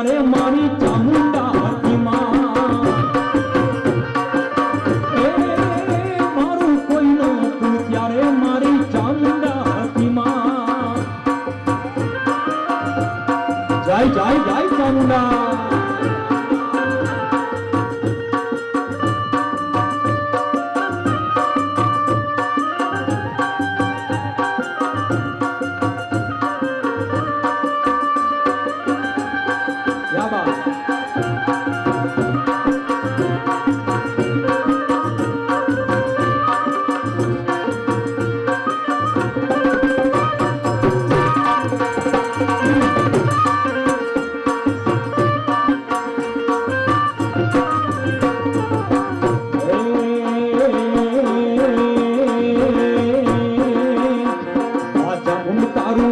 ત્યારે મારી ચામુંડા હતી માં મારું કોઈ નહોતું ત્યારે મારી ચામુંડા હતી માં જય જય જય ચામુંડા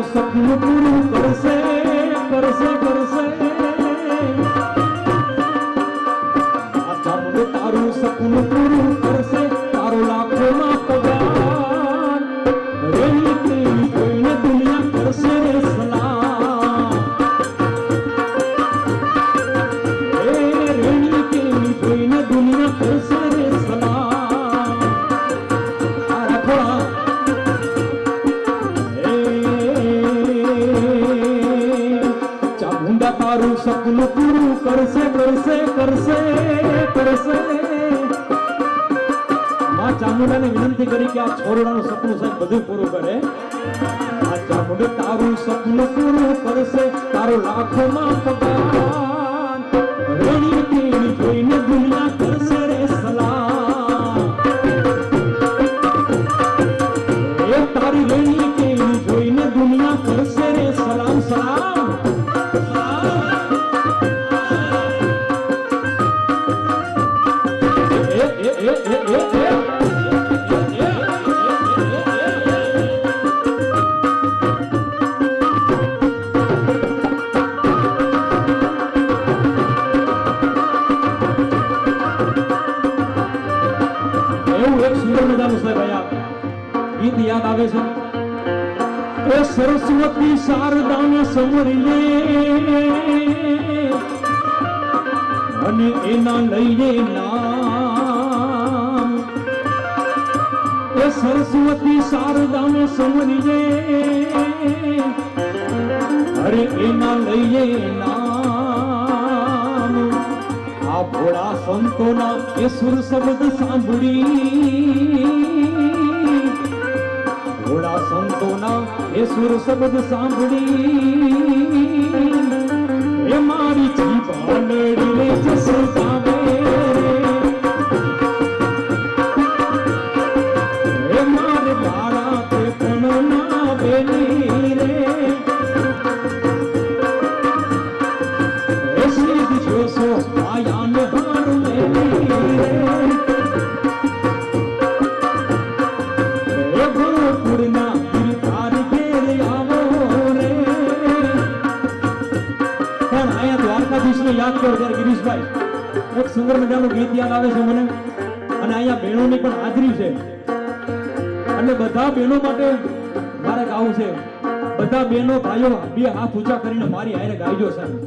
સપનું પૂરું કરશે કરશે કરશે તારું સપનું પૂરું કરશે તારો લાખોમાં પગાર રેણી કેવી કોઈને દુનિયા કરશે રે સલામ રેણી કેવી કોઈને દુનિયા કરશે રે સલામ આ રાખોડા તારું સપનું પૂરું કરશે કરશે કરશે કરશે માં ચામુંડાને વિનંતી કરી કે આ છોરડાનું સપનું સાહેબ બધું પૂરું કરે આ ચામુંડા તારું સપનું પૂરું કરશે તારો લાખોમાં પગાર રેણી કેવી જોઈને દુનિયા કરશે રે સલામ એ તારી રેણી કેવી જોઈને દુનિયા કરશે રે સલામ સલામ ગીત યાદ આવે છે એ સરસ્વતી શારદાને સમરીએ અને એના લઈએ નામ એ સરસ્વતી શારદાને સમરીએ અરે એના લઈએ નામ આ ભોળા સંતોના એ સુર શબ્દ સાંભળી ભોળા સંતોના એ સુર શબ્દ સાંભળી એ મારી જીવાનડીને જસ ગાવે એ મારે બાળા તે પણ ના બેની રે એ સિદ્ધ જોશો આયાન હાર મેલી રે યાદ કરો ત્યારે ગિરીશભાઈ એક સુંદર મજાનું ગીત યાદ આવે છે મને અને અહીંયા બહેનોની પણ હાજરી છે અને બધા બહેનો માટે મારે ગાવું છે બધા બહેનો ભાઈઓ બે હાથ ઊંચા કરીને મારી હારે ગાઈજો સાહેબ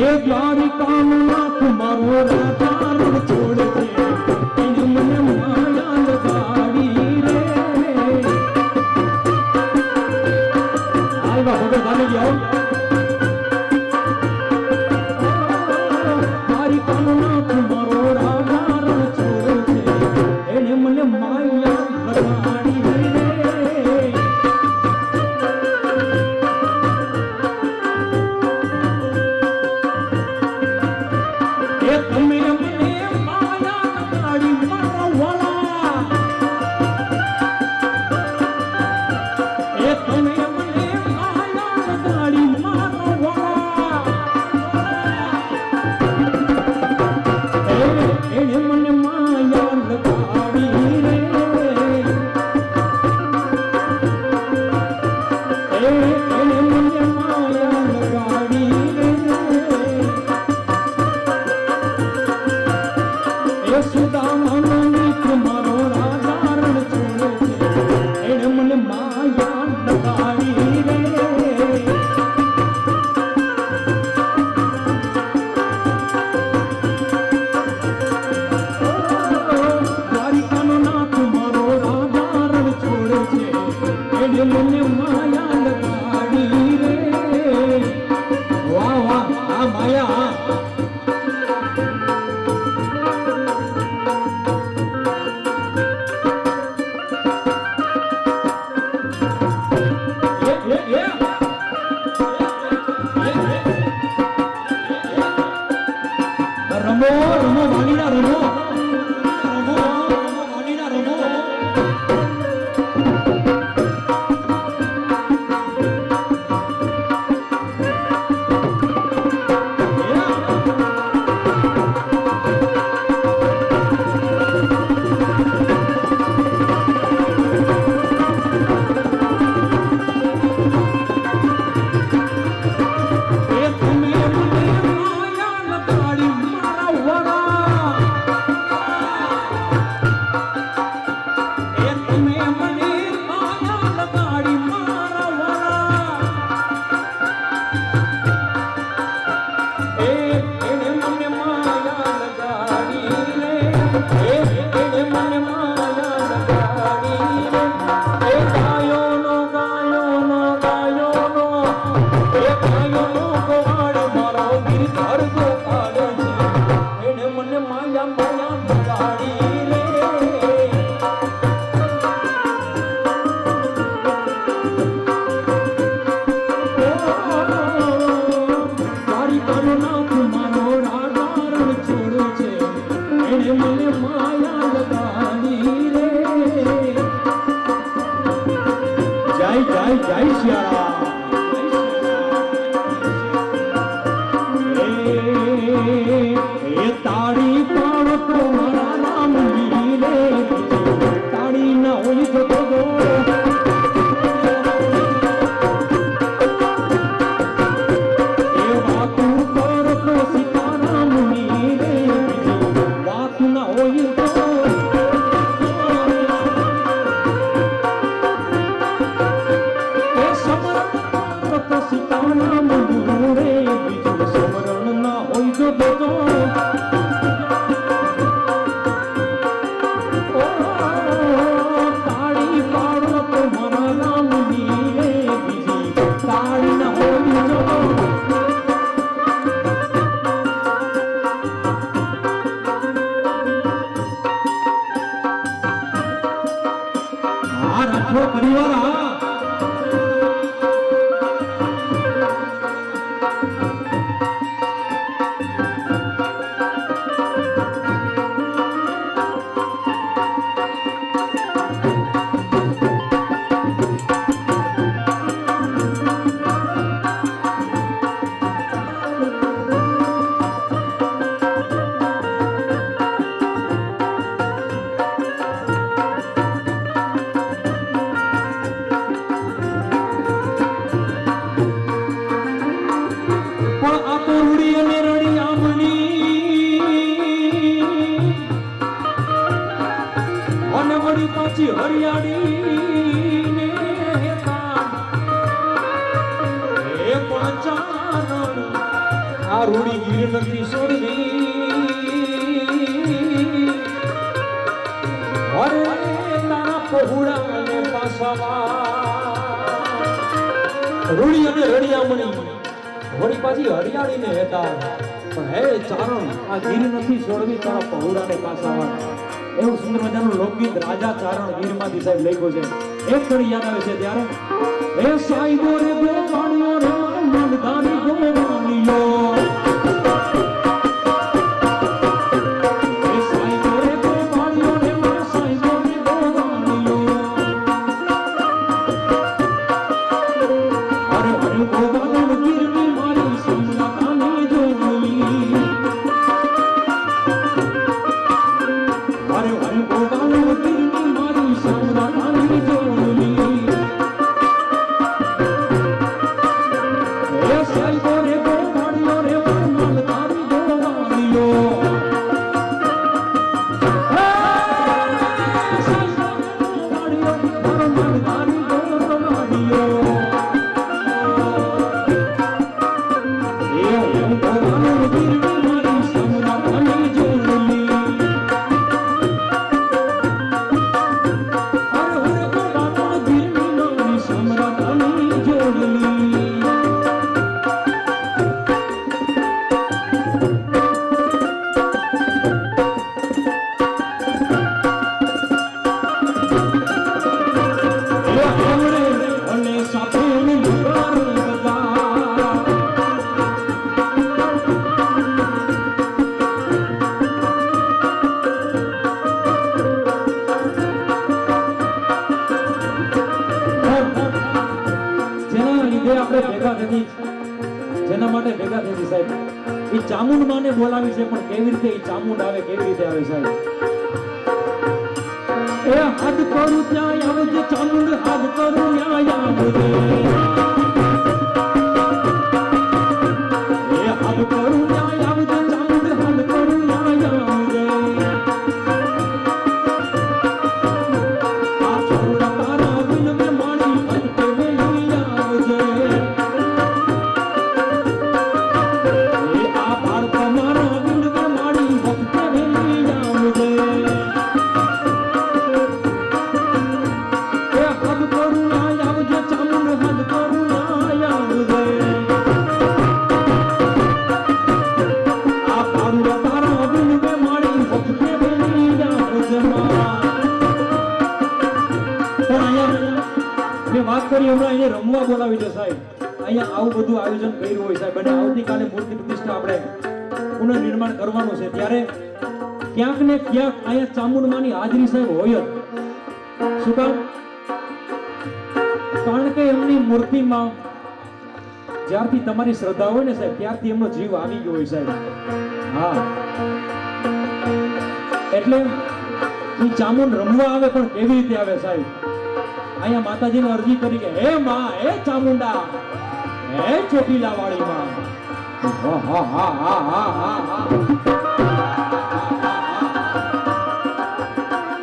એ દ્વારિકાના તમારો રાજા છોડ છે એને મને માયા લગાડી રે આવા ભગત ગાને જાઓ તો સીતાના મધુર રે બીજું સમરણ ના હોય તો દેતો તાળી પાડો તો મારા નામની રે બીજી તાળી ના હોય તો પરિવાર હા હરિયાળી ને આ રૂડી ગીર નથી છોડવી અરે તારા પહોળા ને પાસામાં રૂડી અને રડિયામણી વળી પાછી હરિયાળી ને હતા પણ હે ચારણ આ ગીર નથી છોડવી તારા પહોળા ને પાસામાં એવું સુંદર મજાનું લોકગીત રાજા ચારણ ગીરમાંથી સાહેબ લખ્યું છે એક ઘડી યાદ આવે છે ત્યારે એ સાઈબો રે ગોવાણીઓ રે મનદાની ગોવાણીઓ એ સાઈબો રે ગોવાણીઓ રે સાઈબો રે ગોવાણીઓ અરે અરે ગોવાળણ ગીરની મારી સમલાતાની જોડી જેના માટે ભેગા થઈ સાહેબ એ ચામુંડ માને બોલાવી છે પણ કેવી રીતે એ ચામુંડ આવે કેવી રીતે આવે સાહેબ એ હાથ કરું ત્યાં આવે છે ચામુંડ હાથ કરું ત્યાં આવે એ હાથ કરું ત્યાં આવે છે ચામુંડ હાથ કરું ત્યાં આવે આ છોડા તારા બિન મે માણી અંતે વેલી આવજે વાત કરી હમણાં એને રમવા બોલાવી છે સાહેબ અહીંયા આવું બધું આયોજન કર્યું હોય સાહેબ અને આવતીકાલે મૂર્તિ પ્રતિષ્ઠા આપણે પુનર્નિર્માણ કરવાનું છે ત્યારે ક્યાંક ને ક્યાંક અહીંયા ચામુંડમાની હાજરી સાહેબ હોય જ શું કામ કારણ કે એમની મૂર્તિમાં જ્યારથી તમારી શ્રદ્ધા હોય ને સાહેબ ત્યારથી એમનો જીવ આવી ગયો હોય સાહેબ હા એટલે એ ચામુંડ રમવા આવે પણ કેવી રીતે આવે સાહેબ અહીંયા માતાજીને અરજી કરી કે હે માં હે ચામુંડા હે ચોટીલા વાળી માં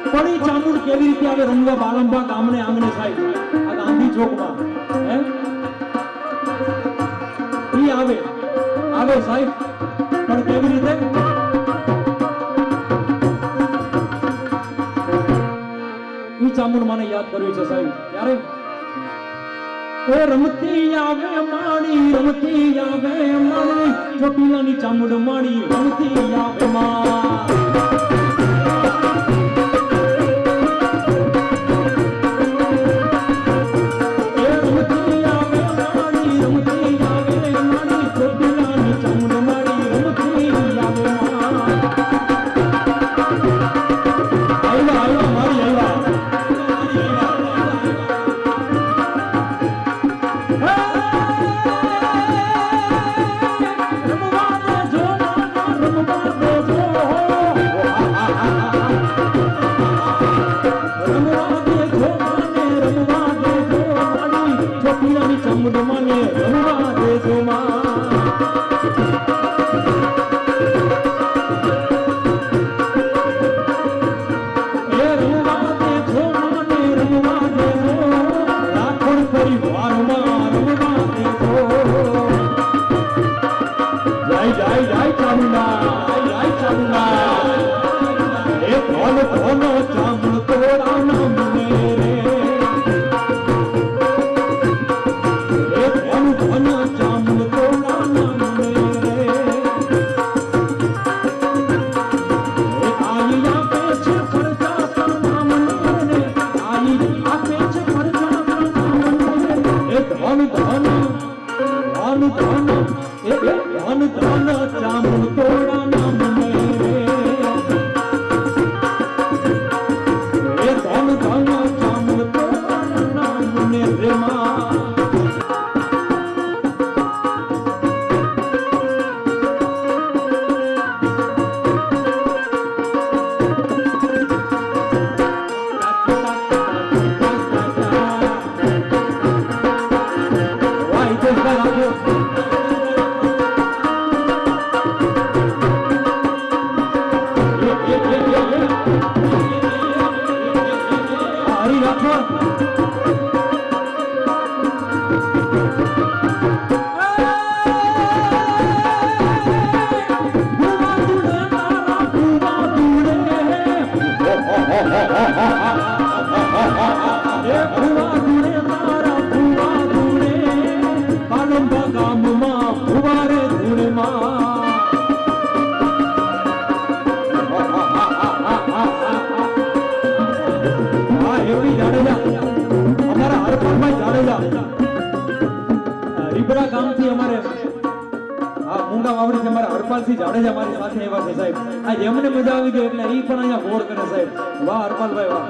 પણ એ ચામુંડ કેવી રીતે આવે રમવા બાલંબા ગામને આંગણે સાહેબ આ ગાંધી ચોકમાં હે અહીંયા આવે સાહેબ, પણ કેવી રીતે? ઈ ચામુંડ માને યાદ કરવી છે સાહેબ. ત્યારે એ રમતી આવે માણી, રમતી આવે માણી, ચોટીલાની ચામુંડ માણી રમતી આવે માં. રીબડા ગામથી અમારે આ મુંગા વાવડી અમારે હરપાલસિંહ જાડેજા મારી સાથે આવ્યા છે સાહેબ. આ એમને મજા આવી ગઈ એટલે ઈ પણ અહીંયા ગોળ કરે સાહેબ. વાહ હરપાલભાઈ વાહ.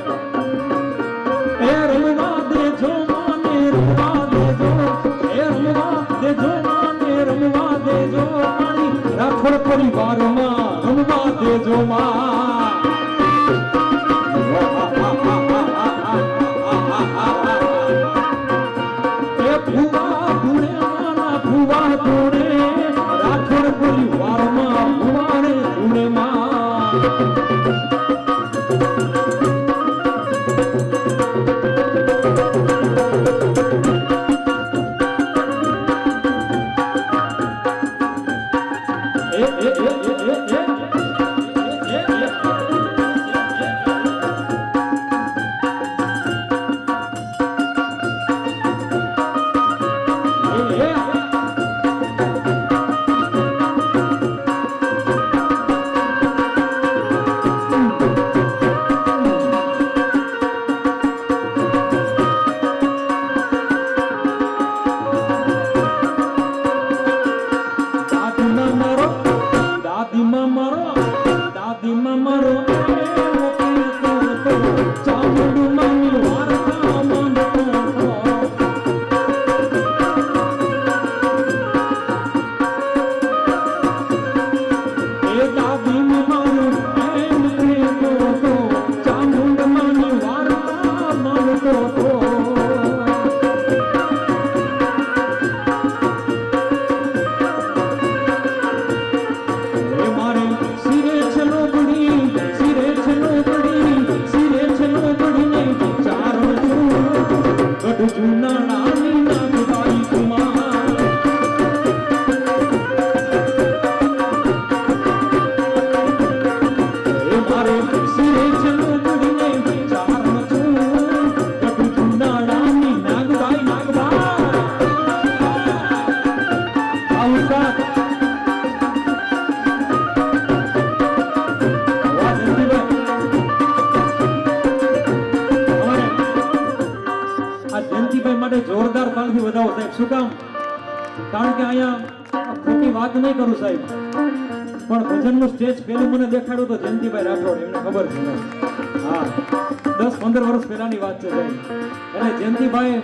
એ રમવા દેજો માને રમવા દેજો, એ રમવા દેજો માને રમવા દેજો, મારી રાખોડ પરિવારમાં રમવા દેજો માં. ઉસ્તાદ વાહ જયંતિભાઈ. આ જયંતિભાઈ માટે જોરદાર તાળથી વધાવો સાહેબ. શું કામ? કારણ કે અહીંયા ખોટી વાત નહીં કરું સાહેબ, પણ ભજનનું સ્ટેજ પેલું મને દેખાડ્યું તો જયંતિભાઈ રાઠોડ, એમને ખબર છે. હા 10-15 વર્ષ પહેલાની વાત છે સાહેબ. એટલે જયંતિભાઈ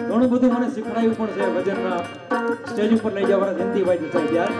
ઘણું બધું મને શીખવાડ્યું પણ છે ભજનના સ્ટેજ ઉપર લઈ જવાના જયંતિભાઈ છે સાહેબ. યાર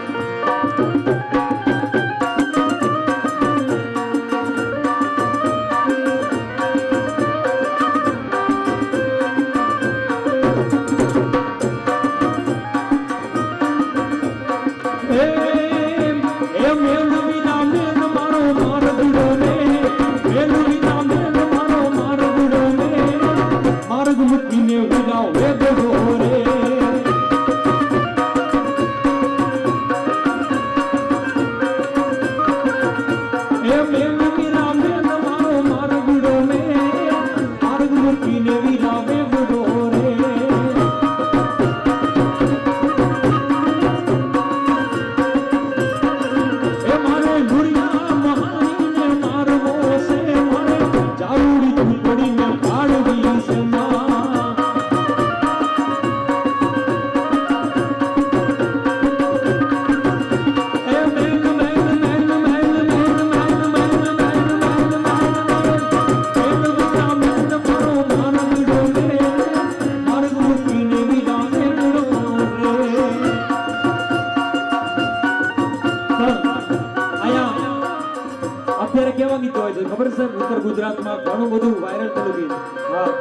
અત્યારે કેવા ગીતો હોય છે ખબર છે ઉત્તર ગુજરાતમાં ઘણું બધું વાયરલ થતું ગીત. હા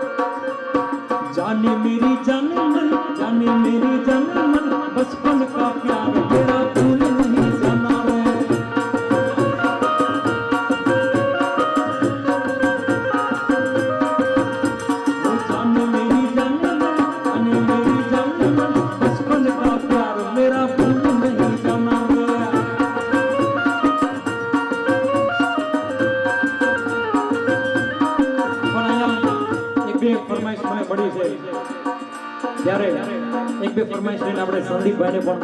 જાને મેરી જાન મન, જાને મેરી જાન મન, બચપન કા પ્યાર तेरा भूल नहीं जाना रे. जाने मेरी जान मन, जाने मेरी जान मन, बचपन का प्यार मेरा भूल नहीं जाना रे. ફરમાઈશ મને પડી છે ત્યારે એક બે ફરમાઈશ લઈને આપણે સંદીપભાઈને પણ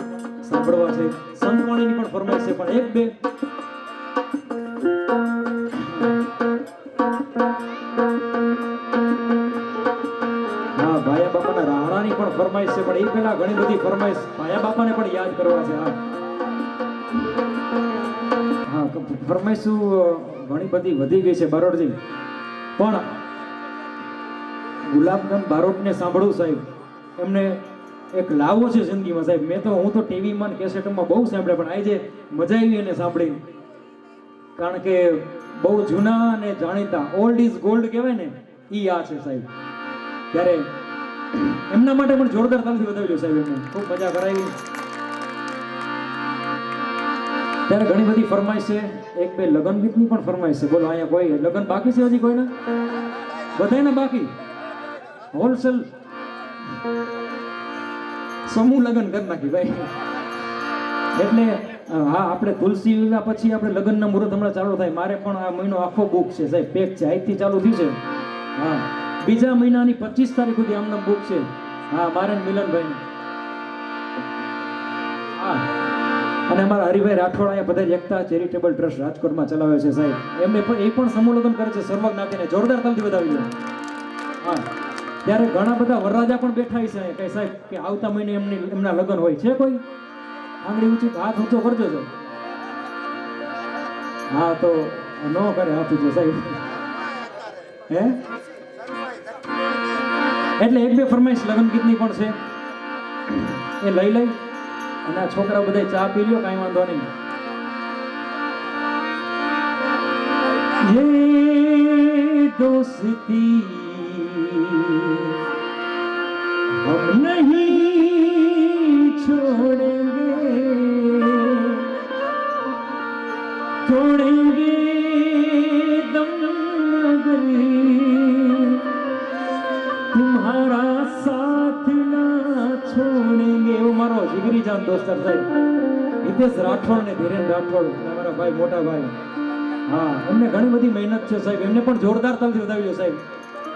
સાંભળવા છે. સંતવાણીની પણ ફરમાઈશ છે, પણ એક બે હા ભાયા બાપાના રાણાની પણ ફરમાઈશ છે, પણ એ પહેલા ઘણી બધી ફરમાઈશ ભાયા બાપાને પણ યાદ કરવા છે. હા ફરમાઈશ ઘણી બધી વધી ગઈ છે બારોટજી, પણ ગુલાબગંજ બારોટને સાંભળું સાહેબ, એમને એક લાવો છે જિંદગીમાં સાહેબ. હું તો ટીવીમાં કેસેટમાં બહુ સાંભળે, પણ આજે મજા આવી એને સાંભળી, કારણ કે બહુ જૂના અને જાણીતા ઓલ્ડ ઇઝ ગોલ્ડ કહેવાય ને, ઈ આ છે સાહેબ. ત્યારે એમના માટે પણ જોરદાર તાલથી વધાવ્યો સાહેબ, એમને ખૂબ મજા કરાવી. ત્યારે ઘણી બધી ફરમાઈશ છે, એક બે લગ્ન ગીતની પણ ફરમાઈશ છે. બોલો અહીંયા કોઈ લગ્ન બાકી છે હજી કોઈના? બધાયના બાકી? હોલસેલ સમૂહ લગ્ન કરી નાખી ભાઈ. એટલે હા આપણે તુલસી વિવાહ પછી આપણે લગ્નના મુહૂર્ત હમણાં ચાલુ થાય. મારે પણ આ મહિનો આખો બુક છે સાહેબ, પેક છે, આજથી ચાલુ થયું છે. હા બીજા મહિનાની 25 તારીખ સુધી આમને બુક છે. હા મારે મિલનભાઈ. હા અને અમારા હરિભાઈ રાઠોડ અહીંયા બધા એકતા ચેરિટેબલ ટ્રસ્ટ રાજકોટમાં ચલાવે છે સાહેબ. એમને પણ એ પણ સમૂહ લગ્ન કરે છે સર્વજ્ઞ નાખીને, જોરદાર તાલથી વધાવી દો. હા ત્યારે ઘણા બધા વરરાજા પણ બેઠા છે કઈ સાહેબ કે આવતા મહિને એમના લગ્ન હોય છે. કોઈ આંગળી ઊંચી હાથ ઊંચો કરજો છે. હા તો ન કરે હાથ ઊંચો સાહેબ. હે એટલે એક બે ફરમાઈશ લગ્ન ગીતની પણ છે, એ લઈ લઈ અને આ છોકરા બધા ચા પી લ્યો, કાંઈ વાંધો નહીં. ये दोस्ती हम नहीं छोड़ेंगे, छोड़ेंगे दम मगर तुम्हारा साथ ना छोड़ेंगे. वो मारो जिगरी जान दोस्तर साહેબ હિતેશ રાઠોડ ને ધીરેન રાઠોડ, મારા ભાઈ મોટા ભાઈ. હા એમને ઘણી બધી મહેનત છે સાહેબ, એમને પણ જોરદાર તાલથી વધાવ્યો સાહેબ.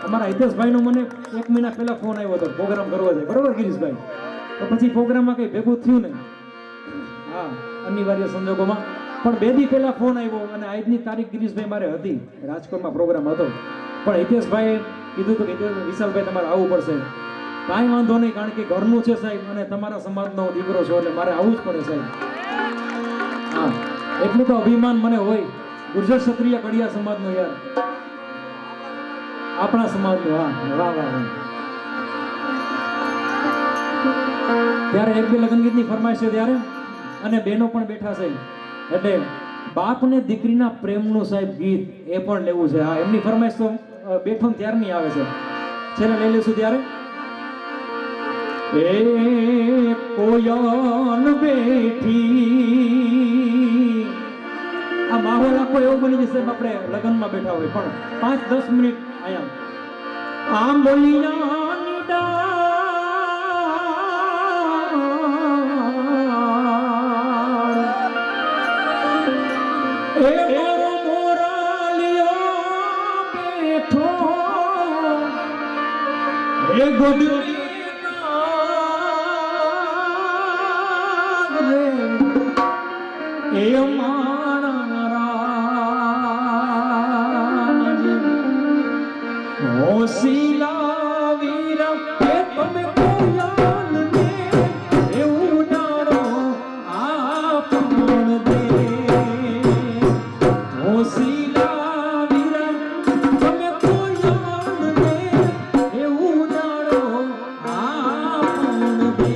અમારા હિતેશભાઈનો મને 1 મહિના પહેલા ફોન આવ્યો હતો પ્રોગ્રામ કરવા જાય, બરોબર ગિરીશભાઈ? તો પછી પ્રોગ્રામમાં કંઈ ભેગું થયું નહીં, હા અનિવાર્ય સંજોગોમાં પણ 2 દી પહેલા ફોન આવ્યો અને આજની તારીખ ગિરીશભાઈ મારે હતી, રાજકોટમાં પ્રોગ્રામ હતો, પણ હિતેશભાઈએ કીધું હતું કે વિશાલભાઈ તમારે આવવું પડશે. કાંઈ વાંધો નહીં, કારણ કે ઘરનું છે સાહેબ અને તમારા સમાજનો દીકરો છો એટલે મારે આવવું જ પડે સાહેબ. હા એટલું તો અભિમાન મને હોય ગુર્જર ક્ષત્રિય કડિયા સમાજનો યાર, આપણા સમાજનો. હા વાહ વાહ વાહ. ત્યારે 1-2 લગ્ન ગીતની ફરમાઈશ છે ત્યારે, અને બહેનો પણ બેઠા છે એટલે બાપ ને દીકરીના પ્રેમનું સાહેબ ગીત એ પણ લેવું છે. હા એમની ફરમાઈશ તો બેઠો ત્યારની આવે છે, છેલ્લે લઈ લઈશું ત્યારે. એ કોયલ બેઠી, આ માહોલ આખો એવો બની જશે આપણે લગ્નમાં બેઠા હોય પણ 5-10 મિનિટ અહીંયા આંબલિયાની ડાળ એ મારો મોરાલિયો બેઠો એ ગોડલી એ મારા રાજ હોશીલા વીર એ તમે કોયલ ને એવું ડાળો આપણ દે. હોશીલા વીર તમે કોયલ ને એવું ડાળો આપણ દે.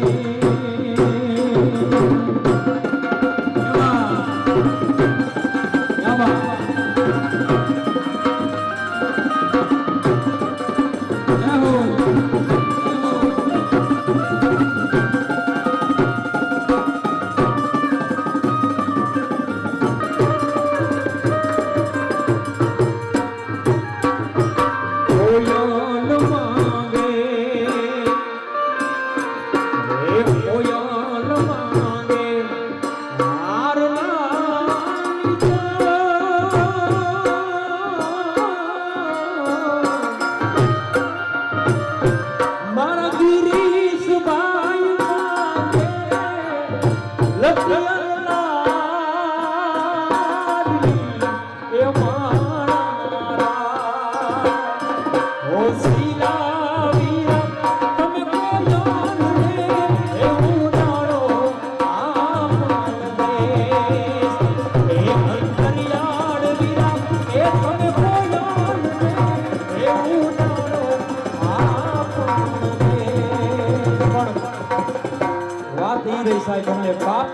બાપ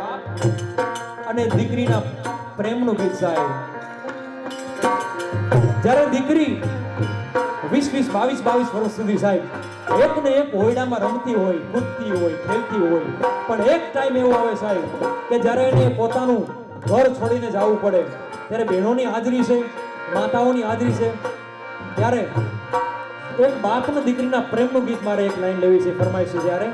અને દીકરીના પ્રેમનું ગીત સાહેબ. જ્યારે દીકરી 20-22 વર્ષ સુધી સાહેબ એક ને એક હોયડામાં રમતી હોય, કૂદતી હોય, ખેલતી હોય, પણ એક ટાઈમ એવો આવે સાહેબ કે જ્યારે એને પોતાનું ઘર છોડીને જવું પડે ત્યારે બહેનોની હાજરી છે, માતાઓની હાજરી છે, ત્યારે એક બાપ અને દીકરીના પ્રેમનું ગીત મારે એક લાઈન લેવી છે, ફરમાઈશ છે ત્યારે.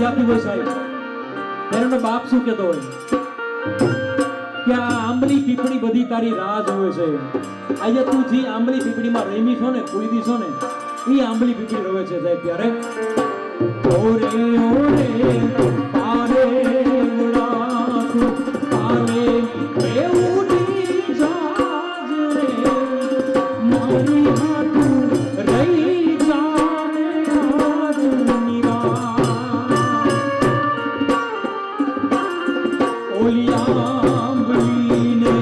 જાતી હોય સાહેબ ત્યારે એનો બાપ શું કહેતો હોય કે આ આંબલી પીપળી બધી તારી રાહ જોવે છે. આજે તું જે આંબલી પીપળીમાં રેમી છો ને કુઈદી છો ને એ આંબલી પીપળી રોવે છે સાહેબ. ત્યારે ઓરે ઓરે પારે ઉડાતું પાલે બેઉડી જાજ રે મારી હાથું રહી જાને આજ નિરાશ ઓલી આંબલીને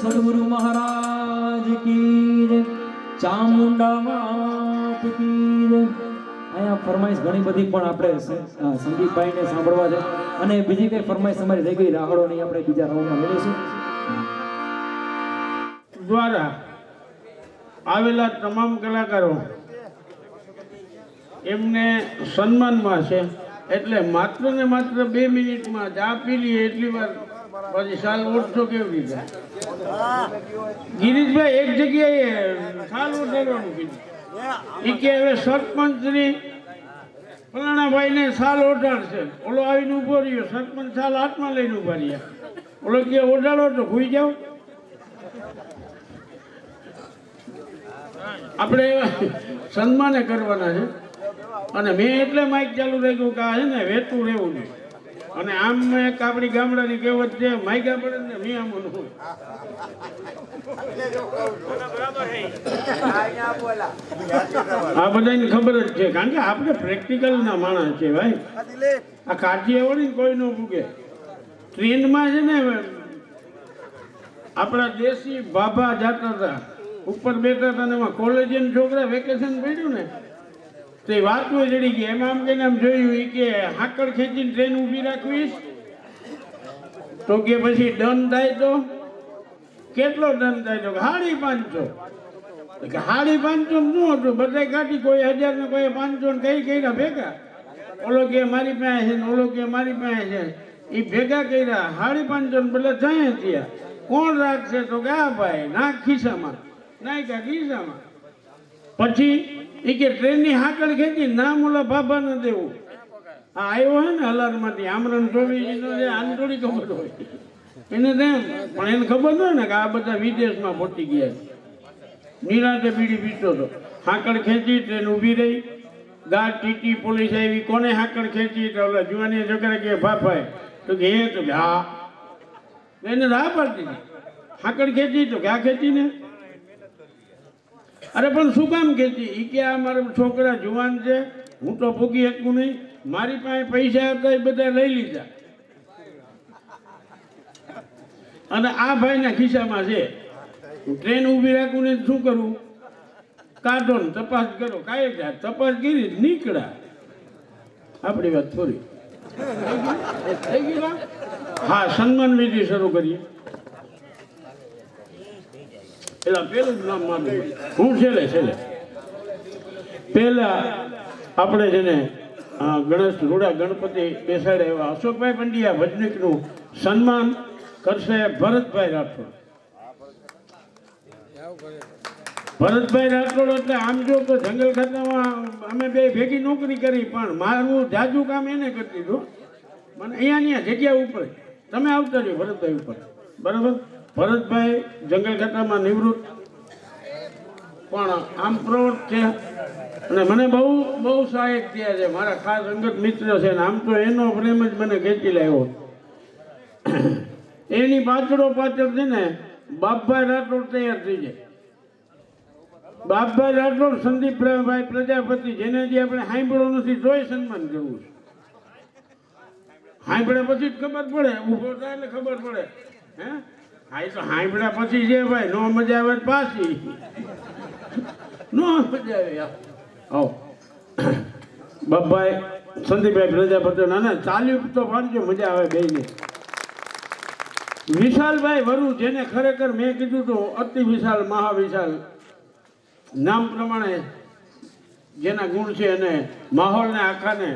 સદગુરુ મહારાજ કી જય, ચામુંડા માત કી જય. અહીંયા ફરમાઈશ ઘણી બધી પણ આપણે સંદીપભાઈને સાંભળવા છે અને બીજી કઈ ફરમાઈશ અમારી રહી ગઈ રાહડો નહીં આપણે બીજા રાઉન્ડમાં મેળવીશું. દ્વારા આવેલા તમામ કલાકારો એમને સન્માનમાં છે એટલે માત્ર ને માત્ર 2 મિનિટમાં ચા પી લઈએ એટલી વાર પછી સાલ ઓછો કેવી રીતે. ગિરીશભાઈ એક જગ્યાએ સાલ ઓઢાડવાનું કીધું એ કે હવે સરપંચની ફલાણાભાઈને સાલ ઓઢાડશે. ઓલો આવીને ઊભો રહ્યો, સરપંચ સાલ હાથમાં લઈને ઊભા રહ્યા. ઓલો કે ઓઢાડો તો ભૂઈ જાઓ. આપણે સન્માને કરવાના છે અને મેં એટલે માઇક ચાલુ રાખ્યું કે આ છે ને વેતું રહેવું જોઈએ. અને આમ એક આપણી ગામડાની કહેવત છે, માઇકા પડે ને મિયામણ હોય. આ બધાને ખબર જ છે કારણ કે આપણે પ્રેક્ટિકલ ના માણસ છે ભાઈ. આ કાઠિયાવાડી ને કોઈ ન પૂગે. ટ્રેનમાં છે ને આપણા દેશી બાબા જતા હતા, ઉપર બેઠા હતા ને એમાં કોલેજિયન છોકરા વેકેશન પડ્યું ને તો એ વાતો જડી ગઈ. એમાં આમ કહીને આમ જોયું એ કે હાકડ ખેંચીને ટ્રેન ઊભી રાખવીશ તો કે પછી દંડ થાય તો કેટલો દંડ થાય તો 550. 550 શું હતું, બધા કાઢી કોઈ 1000 ને કોઈ 500 ને કઈ કર્યા ભેગા ઓલો કે મારી પાસે છે ને ઓલો કે મારી પાસે છે. એ ભેગા કર્યા 550 બદલે જાય ત્યાં. કોણ રાખશે તો કે આ ભાઈ નાખ ખિસ્સામાં, નાખ્યા ખિસ્સામાં. પછી એ કે ટ્રેનની હાકળ ખેંચી નામ ઓલા બાબાને દેવું. આ આવ્યો હોય ને હલારમાંથી આમરણ ચોવીસનો જે આને થોડી ખબર હોય એને તેમ, પણ એને ખબર ન હોય ને કે આ બધા વિદેશમાં પહોંચી ગયા. નિરાંતે બીડી પીતો હતો. હાકળ ખેંચી, ટ્રેન ઊભી રહી. ગાર્ડ, ટીટી, પોલીસ આવી. કોને હાકળ ખેંચી? તો ઓલા જુવાની છોકરા કે ભાઈ તો કે એ તો કે હા. એને રાહ પાડતી હતી. હાકળ ખેંચી તો કે આ ખેંચીને. અરે પણ શું કામ ખેંચી? એ કે આ મારા છોકરા જુવાન છે, હું તો ભૂગી શકું નહીં, મારી પાસે પૈસા હતા એ બધા લઈ લીધા અને આ ભાઈના ખિસ્સામાં છે. ટ્રેન ઊભી રાખું ને શું કરવું? કાઢો ને તપાસ કરો. કાંઈ જાય તપાસ કરી નીકળ્યા. આપણી વાત થોડી થઈ ગઈ. હા, સન્માન વિધિ શરૂ કરીએ. પેલા પેલું જ નામ માનું હું છેલ્લે પહેલા આપણે જેને ગણેશ રૂડા ગણપતિ બેસાડે એવા અશોકભાઈ પંડ્યા ભજનિકનું સન્માન કરશે ભરતભાઈ રાઠોડ. ભરતભાઈ રાઠોડ એટલે આમ જો તો જંગલ ખાતામાં અમે બે ભેગી નોકરી કરી, પણ મારું જાજુ કામ એને કરી દીધું. મને અહીંયા જગ્યા ઉપર તમે આવતા રહ્યો ભરતભાઈ ઉપર, બરાબર. ભરતભાઈ જંગલ ખાતામાં નિવૃત્ત, પણ આમ પ્રવૃત્ત છે અને મને બહુ બહુ સહાયક થયા છે. મારા ખાસ અંગત મિત્ર છે ને આમ તો એનો પ્રેમ જ મને ખેંચી લાવ્યો. એની પાછળ છે ને બાપભાઈ રાઠોડ તૈયાર થઈ જાય. બાપભાઈ રાઠોડ, સંદીપભાઈ પ્રજાપતિ, જેને જે આપણે સાંભળો નથી તોય સન્માન કરવું છે. સાંભળ્યા પછી જ ખબર પડે, ઊભો થાય એટલે ખબર પડે. હે હા, તો સાંભળ્યા પછી છે ભાઈ, નો મજા આવે પાછી નો મજા આવે. આવો બાપભાઈ, સંદીપભાઈ પ્રજાપતિ, ના ચાલ્યું તો પાડજો, મજા આવે બેયને. વિશાલભાઈ વરુ, જેને ખરેખર મેં કીધું તો અતિ વિશાલ, મહાવિશાલ નામ પ્રમાણે જેના ગુણ છે અને માહોલને આખાને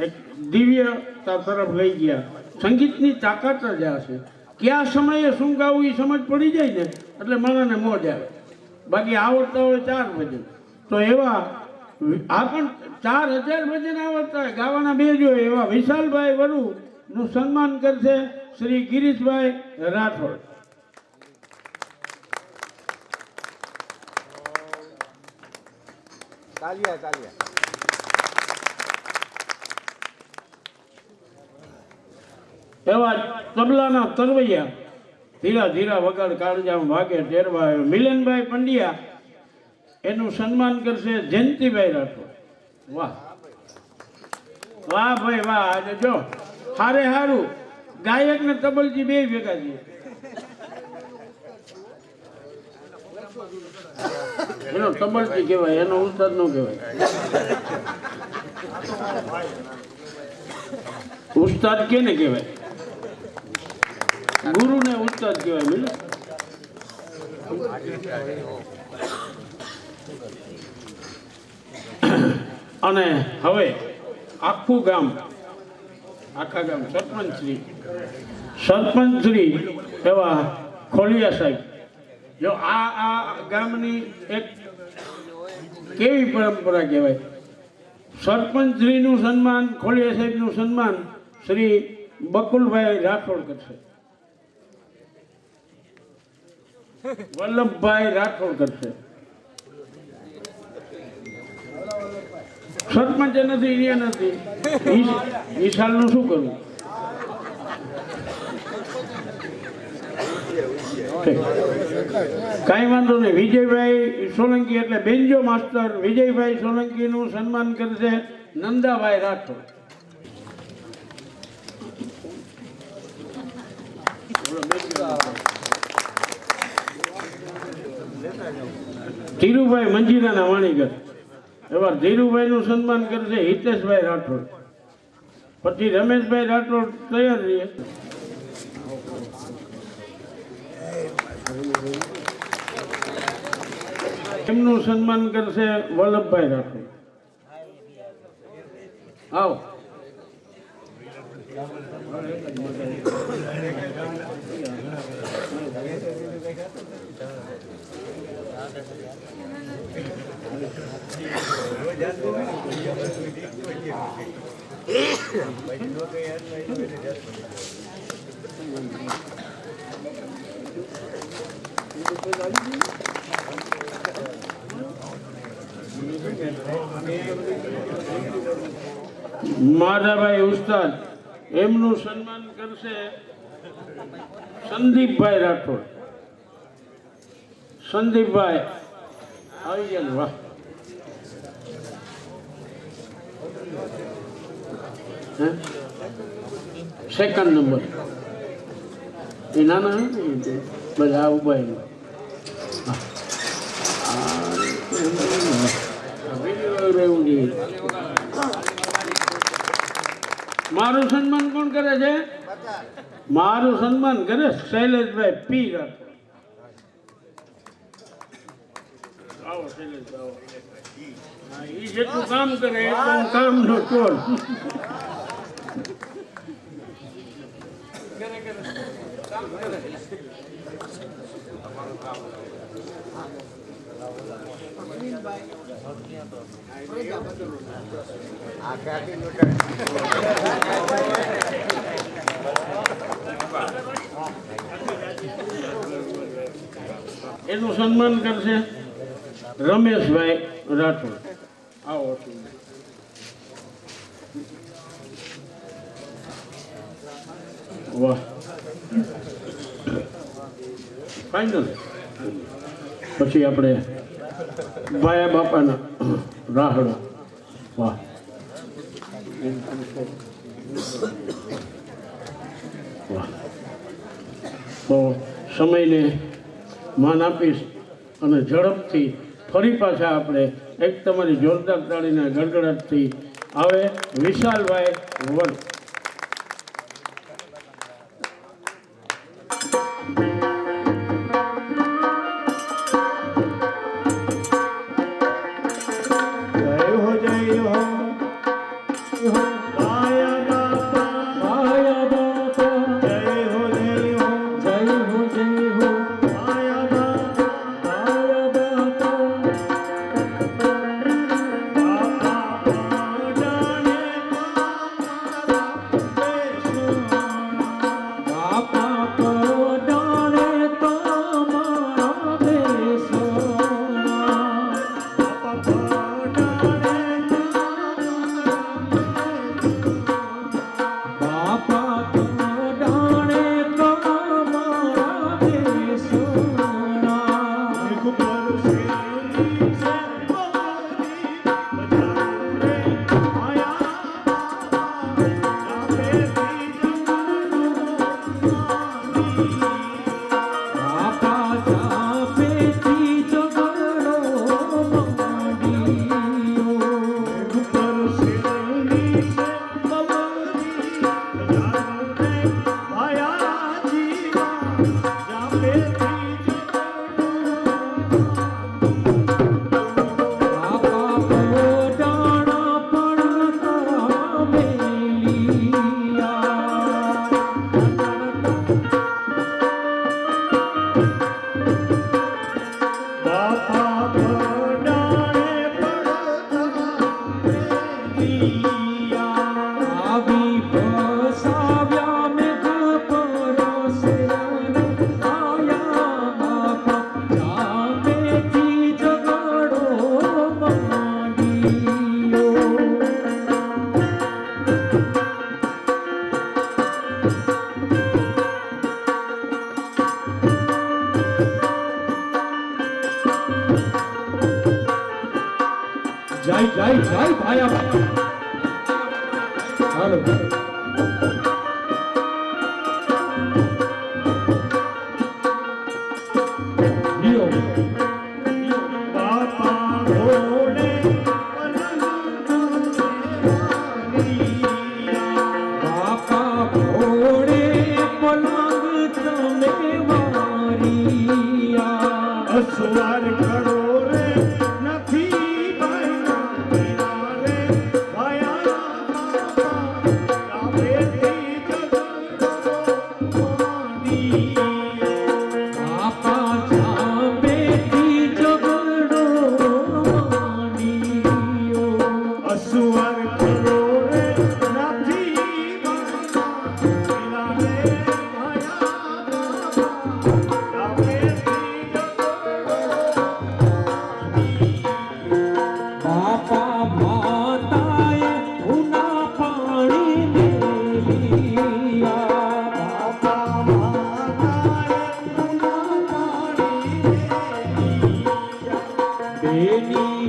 એક દિવ્યતા તરફ લઈ ગયા. સંગીતની તાકાત જ આ છે. કયા સમયે શું ગાવું એ સમજ પડી જાય ને એટલે માણસને મોજ આવે. બાકી આવડતા હોય 4 ભજન, તો એવા આ પણ 4000 ભજન આવડતા હોય, ગાવાના બે જોઈએ એવા વિશાલભાઈ વરુ નું સન્માન કરશે શ્રી ગિરીશભાઈ રાઠોડ. એવા તબલાના તરવૈયા, ધીરા ધીરા વગાડ કાળજામાં ભાગે ટેરવા, મિલનભાઈ પંડ્યા, એનું સન્માન કરશે જયંતિભાઈ રાઠોડ. વાહ વાહ ભાઈ વાહ. આજે જો હારે હારું ગાયક ને તબલજી બે ભેગા છે. એનો તબલજી કહેવાય, એનો ઉસ્તાદ નો કહેવાય. ઉસ્તાદ કેને કહેવાય? ગુરુ ને ઉસ્તાદ કહેવાય. અને હવે આખું ગામ, આખા ગામ સરપંચ શ્રી એવા ખોલિયા સાહેબ, જો આ ગામની એક કેવી પરંપરા કહેવાય. સરપંચ શ્રીનું સન્માન, ખોલિયા સાહેબનું સન્માન શ્રી બકુલભાઈ રાઠોડ કરશે. વલ્લભભાઈ રાઠોડ કરશે. સરપંચ નથી, એ નથી, વિશાલનું શું કરવું? કાંઈ વાંધો નહીં. વિજયભાઈ સોલંકી એટલે બેન્જો માસ્ટર વિજયભાઈ સોલંકીનું સન્માન કરશે નંદાભાઈ રાઠોડ. ધીરુભાઈ મંજીરાના વાણીગર, એવા ધીરુભાઈનું સન્માન કરશે હિતેશભાઈ રાઠોડ. પછી રમેશભાઈ રાઠોડ તૈયાર રહીએ. એમનું સન્માન કરશે વલ્લભભાઈ રાઠોડ. આવો માધાભાઈ ઉસ્તાદ એમનું સન્માન કરશે સંદીપભાઈ રાઠોડ. સંદીપભાઈ આવી ગયા ને? વાહ. સેકન્ડ નંબર એ નાના બધા ઉભા એમાં મારું સન્માન કોણ કરે છે? મારું સન્માન કરે શૈલેષભાઈ પી રાઠોડ. આવો શૈલેષભાઈ, આવો. એ જેટલું કામ કરે એટલું કામ નો ચોર. એનું સન્માન કરશે રમેશભાઈ રાઠોડ. આવો. વાહ, ફાઈનલ. પછી આપણે બાયા બાપાના રાહડા. વાહ. વાહ. તો સમયને માન આપીશ અને ઝડપથી ફરી પાછા આપણે એક તમારી જોરદાર તાળીના ગડગડાટથી આવે વિશાલભાઈ વન. જય જય જય ભાયા. હાલો અસવાર કરો રે નથી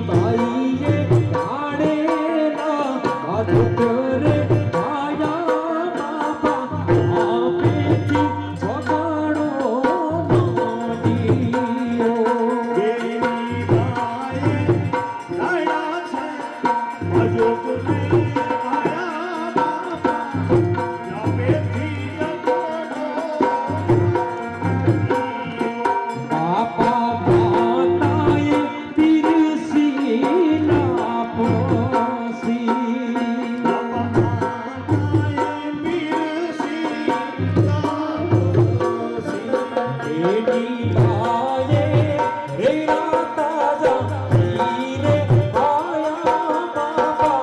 બાઈએ ભાડેના વાતો કરે આયા બાપા આપેથી ઝઘડો માંડીયો. બાપા માતાએ પીરસી ના પોસી. એની બાએ રેડા તાજા પીરે આયા બાપા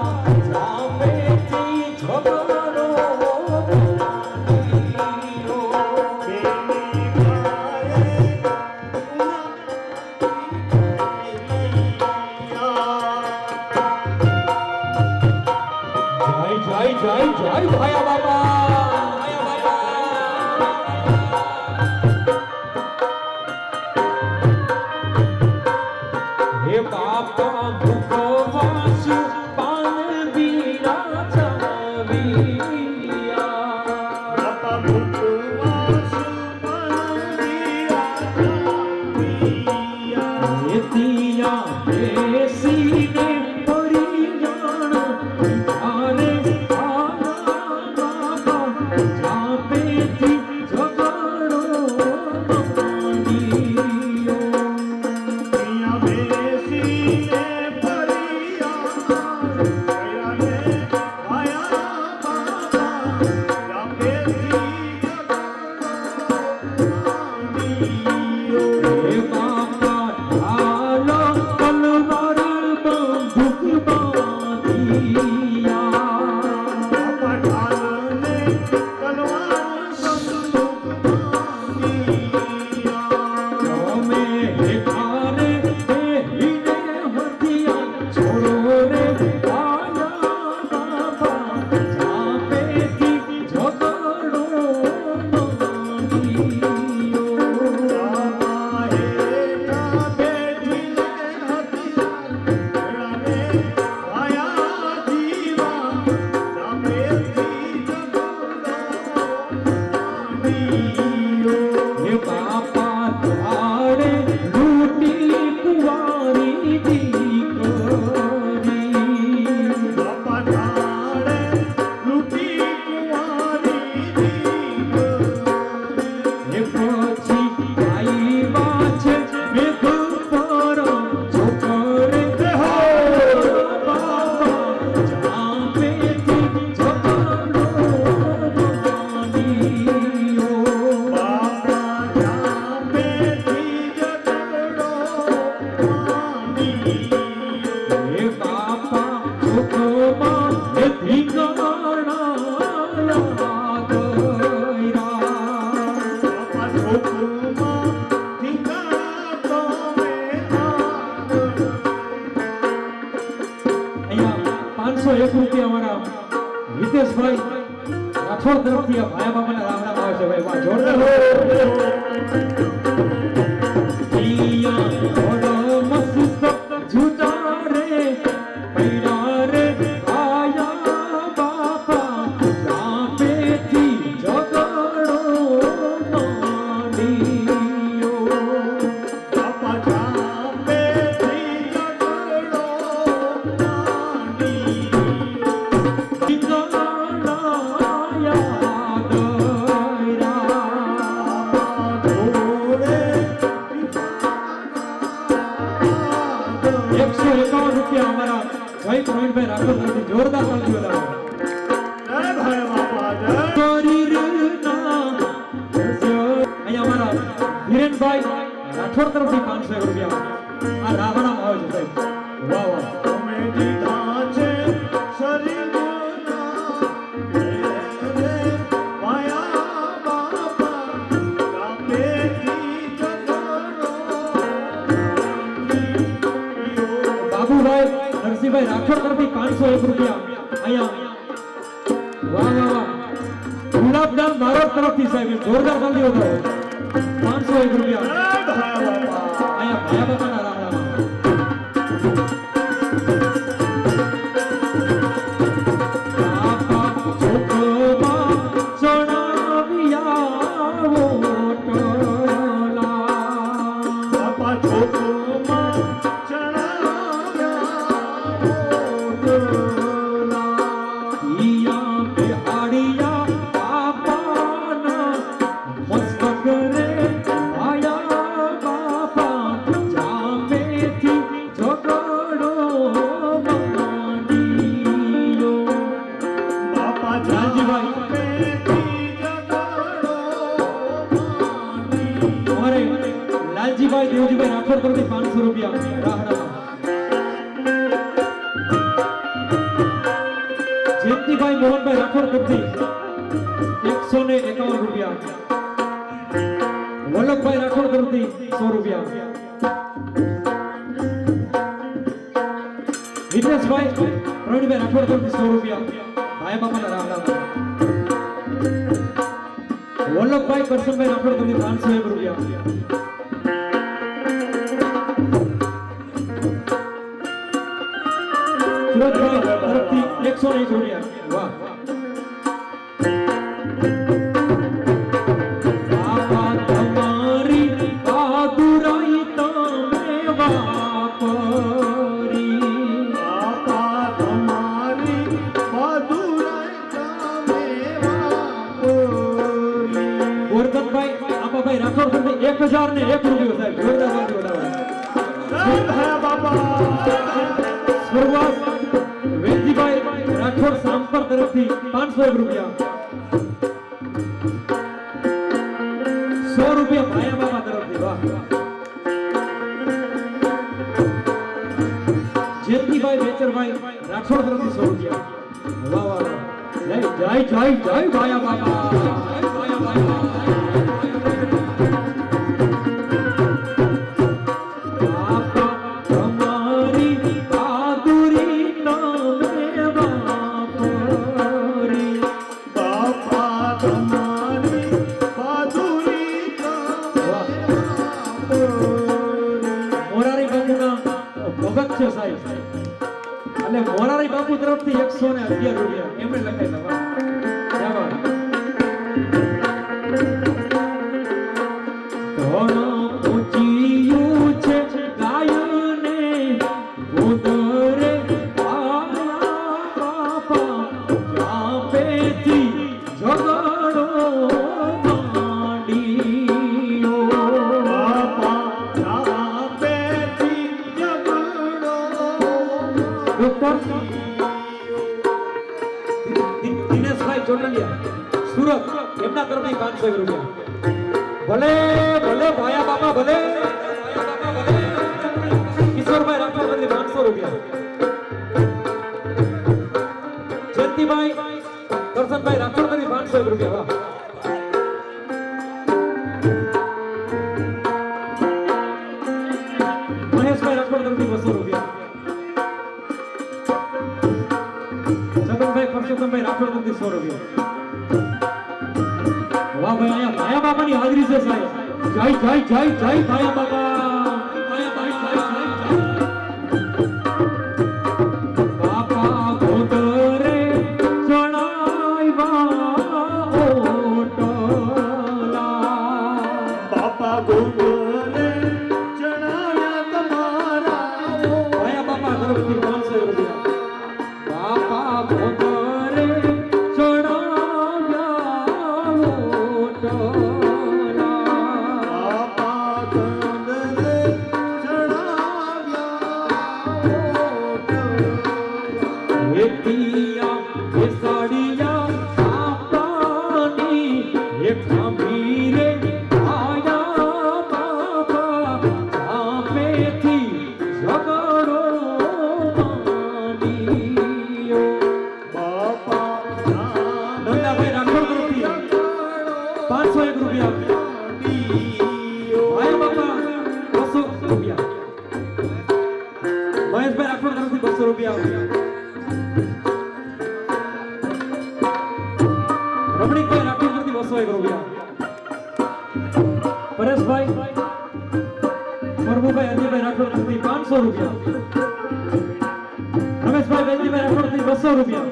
સામેથી ઝઘડો જય જય જય જય ભાયા બાપા ભાયા બાપા. હે બાપા મુખવાસ પાન બીરા ચાવિયા. એતિયા બેસીને પરિયાણ આરે આયા બાપા જાપેથી ઝઘડો માંડીયો. હે બાપા ઢાલો તલવાર બંદૂક બાંધિયા. તમે હેઠારે બેહીને હથિયાર છોડો રે આયા બાપા જાપેથી ઝઘડો માંડીયો. હે બાપા તારે લૂટી કુંવારી દીકરી. હે પછી આવ્યા છે મેઘ પર છોકરે બાપા જાપેથી ઝઘડો માંડીયો. હે બાપા સુખમાં હે ધીંગાણા યાદ કર્યા. અહીંયા 501 રૂપિયા અમારા હિતેશભાઈ રાઠોડ તરફથી આ ભાયા બાપાના રામ રામ આવે છે ભાઈ. વાહ જોરદાર. ઈયા થોડો મસ્ત જૂતા રે પૈડા રે આયા બાપા જાપેથી ઝઘડો માંડીયો. ધીંગાણા યાદ કર્યા. 151 રૂપિયા અમારા ભાઈ પ્રવીણભાઈ રાઠોડ તરફથી જોરદાર તાળી બજાવો. અહીંયા અમારા ધીરેનભાઈ રાઠોડ તરફથી 501 રૂપિયા આ રાવણામાં આવે છે સાહેબ. વાહ વાહ. બાબુભાઈ નરસિંહભાઈ રાઠોડ તરફથી 501 રૂપિયા અહીંયા. વાહ વાહ વાહ. ગુલાબદાન બારોટ તરફથી સાહેબ જોરદાર તાળી બજાવો. 501 રૂપિયા અહીંયા ભાયા બાપાના રામ રામ. મોહનભાઈ રાઠોડ તરફથી 151 રૂપિયા, વલ્લભભાઈ રાઠોડ તરફથી 100 રૂપિયા, વિદ્યાસભાઈ પ્રવીણભાઈ રાઠોડ તરફથી 100 રૂપિયા, ભાઈ બાપાના રામ રામ, વલ્લભભાઈ કરશનભાઈ રાઠોડ તરફથી 501 રૂપિયા, સુરતભાઈ તરફથી 101 રૂપિયા. વાહ, બાપા તમારી બહાદુરાઈ તમે વાપરી, બાપા તમારી મધુરાઈ તમે વાપરી. ગોરધનભાઈ આંબાભાઈ રાઠોડ તરફથી 1001 રૂપિયો સાહેબ, જોરદાર વધાવો. બાપા સ્વર્ગવાસ વેદજીભાઈ રાઠોડ સાંપર તરફથી 501 રૂપિયા, 100 રૂપિયા ભાયા બાબા તરફથી. વાહ, જેતીભાઈ વેચરભાઈ રાઠોડ તરફથી 100 રૂપિયા. વાહ વાહ વાહ, જય જય જય જય ભાયા બાબા, જય ભાયા બાબા. બાપા તમારી બહાદુરી તમે વાપરી, બાપા તમારી મધુરી તમે વાપરી. મોરારી બાપુના ભગત છે સાહેબ, અને મોરારી બાપુ તરફથી 111 રૂપિયા એમણે લખાયેલા. વાહ, વાહ. ઘણું ઊંચિયું છે ગાયને ગોદરે આયા બાપા, જાપેથી ઝઘડો માંડ્યો. બાપા જાપેથી ઝઘડો ડોક્ટર દિનેશભાઈ ચોટલિયા સુરત, એમના તરફથી 501 રૂપિયા. ભલે ભલે ભાયા બાપા, ભલે કિશોરભાઈ રાઠોડ તરફથી 500 રૂપિયા, જયંતિભાઈ દર્શનભાઈ રાઠોડ તરફથી 501 રૂપિયા. વાહ, મહેશભાઈ રાઠોડ તરફથી 200 રૂપિયા, જગનભાઈ પરસોત્તમભાઈ રાઠોડ તરફથી 100 રૂપિયા. વાહ ભાઈ, અહીંયા ભાયા બાપાની હાજરી છે સાહેબ. જય જય જય જય ભાયા બાપા, ભાયા બાપા, જય જય જય. બાપા ગોદરે ચણાવ્યા ઓટલા, બાપા ગોગોલે જણાવ્યા તમારા ભાયા બાપા તરફથી 500 રૂપિયા. બાપા ગોદરે ચણાવ્યા ઓટલા, બાપા ગોગોલે જણાવ્યા વેતિયા વેસાડિયા આપવાની એ ખમીરે આયા બાપા, જાપેથી ઝઘડો માંડ્યો. બાપા નંદાભાઈ રાઠોડ તરફથી 501 રૂપિયા, ભાઈ બાપા 200 રૂપિયા, મહેશભાઈ રાઠોડ તરફથી 200 રૂપિયા, રમણીકભાઈ રાઠોડ તરફથી 201 રૂપિયા, પરેશભાઈ પ્રભુભાઈ અજયભાઈ રાઠોડ તરફથી 500 રૂપિયા, રમેશભાઈ વેજીભાઈ રાઠોડ તરફથી 200 રૂપિયા.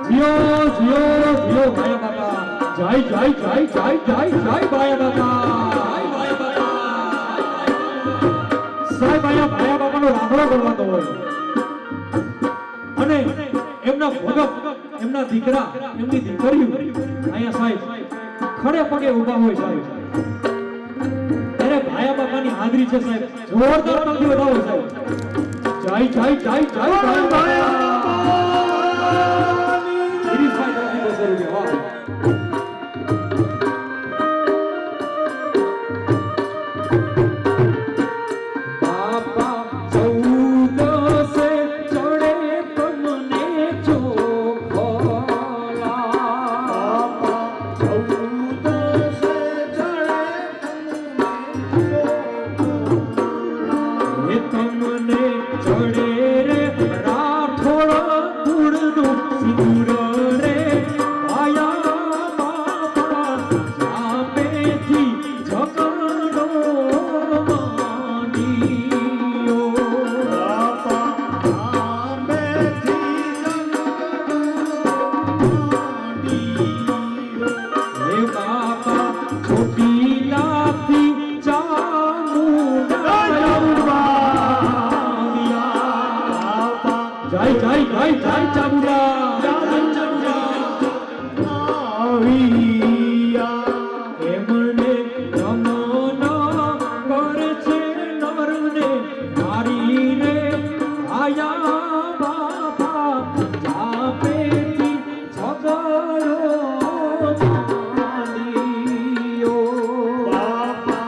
જીઓ જીઓ જીઓ ભાયા બાપા, જય જય જય જય જય જય ભાયા બાપા, જય ભાયા બાપા. સાહેબ અહીંયા ભાયા બાપાનો રાંગડો બોલવાનો હોય, અને એમના ભગત, એમના દીકરા, એમની દીકરીઓ અહીંયા સાહેબ ખડે પગે ઊભા હોય સાહેબ, ત્યારે ભાયા બાપાની હાજરી છે સાહેબ. જોરદાર તાળી વધાવો સાહેબ. જય જય જય જય ભાયા બાપા. ગિરીશભાઈ તરફથી 200 રૂપિયા. વાહ. બાપા 14 ચડે તમને ચોખો જય જય જય જય ચામુંડા આવ્યા એમને નમન કરે છે નરને નારી રે આયા બાપા જાપેથી ઝઘડો માંડ્યો. બાપા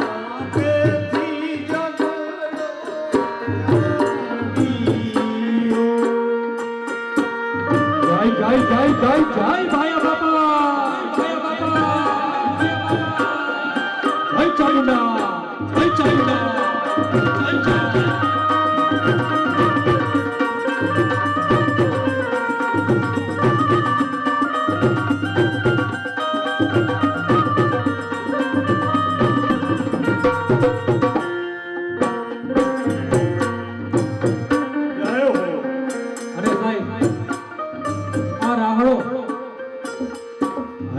આપેથી જગડો જય જય જય જય જય ભાયા બાપા ભાયા બાપા જય ચામુંડા જય ચામુંડા જય ચામુંડા. જય હો અને સાહેબ આ રાહડો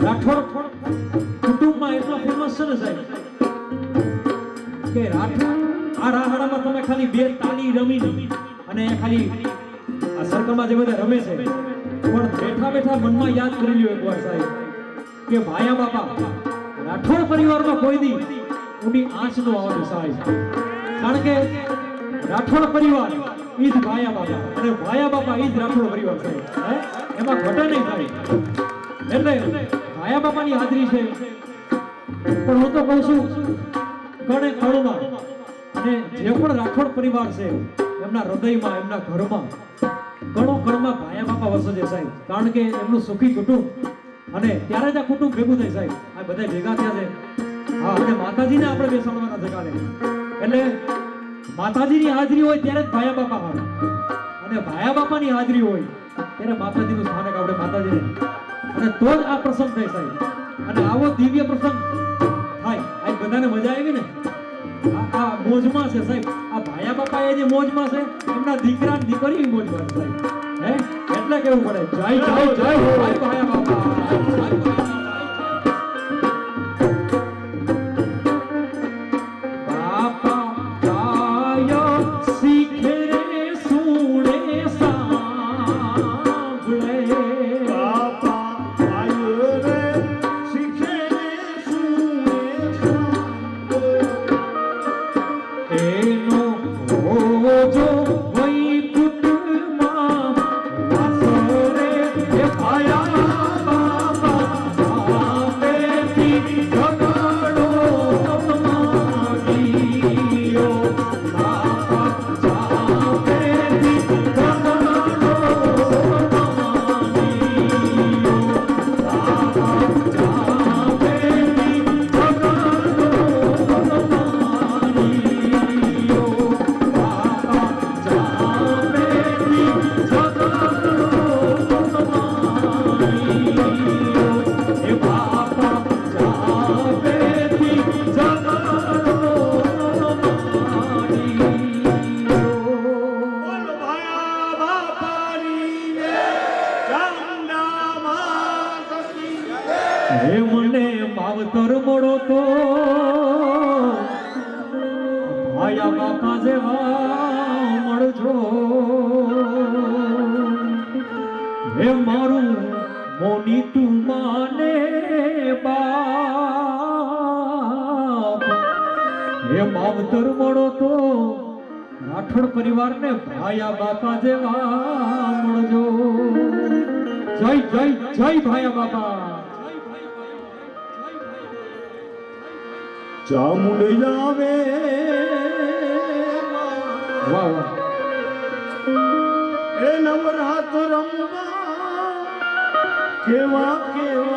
રાઠોડ કુટુંબમાં એટલો ફેમસ છે ને સાહેબ કે રાઠોડ આ રાહડામાં તમે ખાલી બે તાલી રમી અને ખાલી આ સર્કલમાં જે બધા રમે છે પણ બેઠા બેઠા મનમાં યાદ કરી લ્યો એકવાર સાહેબ કે ભાયા બાપા રાઠોડ પરિવારમાં કોઈ દી ઊંડી આંચ નો આવે સાહેબ. કારણ કે રાઠોડ પરિવાર ઈ જ ભાયા બાપા અને ભાયા બાપા ઈ જ રાઠોડ પરિવાર છે. હે એમાં ઘટે નહીં થાય. એટલે ભાયા બાપાની હાજરી છે. પણ હું તો કહું છું કણે કણમાં અને જે પણ રાઠોડ પરિવાર છે એમના હૃદયમાં એમના ઘરમાં કણો કણમાં ભાયા બાપા વસે છે સાહેબ. કારણ કે એમનું સુખી કુટુંબ અને ત્યારે જ આ કુટુંબ ભેગું થાય સાહેબ. આ બધા ભેગા થયા છે. હા અને માતાજીને આપણે બેસાડવાના છે કાલે. એટલે માતાજીની હાજરી હોય ત્યારે જ ભાયા બાપા આવે અને ભાયા બાપાની હાજરી હોય ત્યારે માતાજીનું સ્થાનક આપણે માતાજીને અને તો જ આ પ્રસંગ થાય સાહેબ. અને આવો દિવ્ય પ્રસંગ થાય આ બધાને મજા આવી ને આ મોજમાં છે સાહેબ. આ ભાયા બાપા જે મોજમાં છે એમના દીકરા દીકરી મોજમાં છે સાહેબ. હે એટલે કેવું પડે જય જય જય હો ભાયા બાપા જય ભાયા બાપા. બાપા આયો રે શીખે ને સુને એનો રોજો વૈકુંઠમાં વાસરે એ ભાયા બાપા જાપેથી ઝઘડો માંડ્યો. બાપા જાપેથી ઝઘડો માંડ્યો. બાપા જાપેથી ઝઘડો બોલ ભાયા બાપાની ચામુંડા માતની હે મને માવતર મળો તો ભાયા બાપા જેવા મળજો. હે મારું મોની તું માને બાપ હે માવતર મળો તો રાઠોડ પરિવારને ભાયા બાપા જેવા મળજો. જય જય જય ભાયા બાપા. ચામુંડ આવે વાહ વાહ એ નવરાત રમવા કેવા કેવા